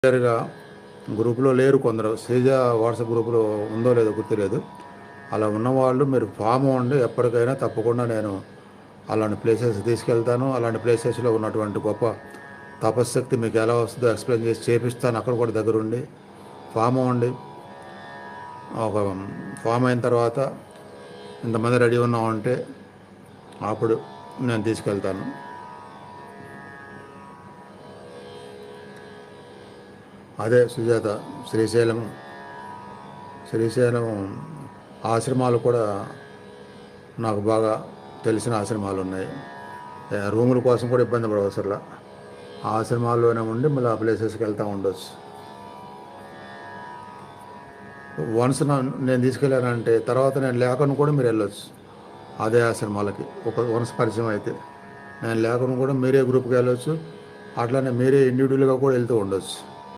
క్లియర్గా గ్రూపులో లేరు కొందరు. శ్రీజ వాట్సాప్ గ్రూపులో ఉందో లేదో గుర్తులేదు. అలా ఉన్నవాళ్ళు మీరు ఫామ్ అవ్వండి. ఎప్పటికైనా తప్పకుండా నేను అలాంటి ప్లేసెస్ తీసుకెళ్తాను. అలాంటి ప్లేసెస్లో ఉన్నటువంటి గొప్ప తపశ్శక్తి మీకు ఎలా వస్తుందో ఎక్స్ప్లెయిన్ చేసి చేపిస్తాను. అక్కడ కూడా దగ్గరుండి ఫామ్ అవ్వండి. ఒక ఫామ్ అయిన తర్వాత ఇంతమంది రెడీ ఉన్నామంటే అప్పుడు నేను తీసుకెళ్తాను. అదే సుజాత, శ్రీశైలం ఆశ్రమాలు కూడా నాకు బాగా తెలిసిన ఆశ్రమాలు ఉన్నాయి. రూముల కోసం కూడా ఇబ్బంది పడవసరలా. ఆశ్రమాల్లోనే ఉండి మళ్ళీ ఆ ప్లేసెస్కి వెళ్తూ ఉండొచ్చు. వన్స్ నేను తీసుకెళ్ళానంటే తర్వాత నేను లేకుండా కూడా మీరు వెళ్ళొచ్చు అదే ఆశ్రమాలకి. వన్స్ పరిచయం అయితే నేను లేకుండా కూడా మీరే గ్రూప్కి వెళ్ళొచ్చు. అట్లానే మీరే ఇండివిజువల్గా కూడా వెళ్తూ ఉండొచ్చు.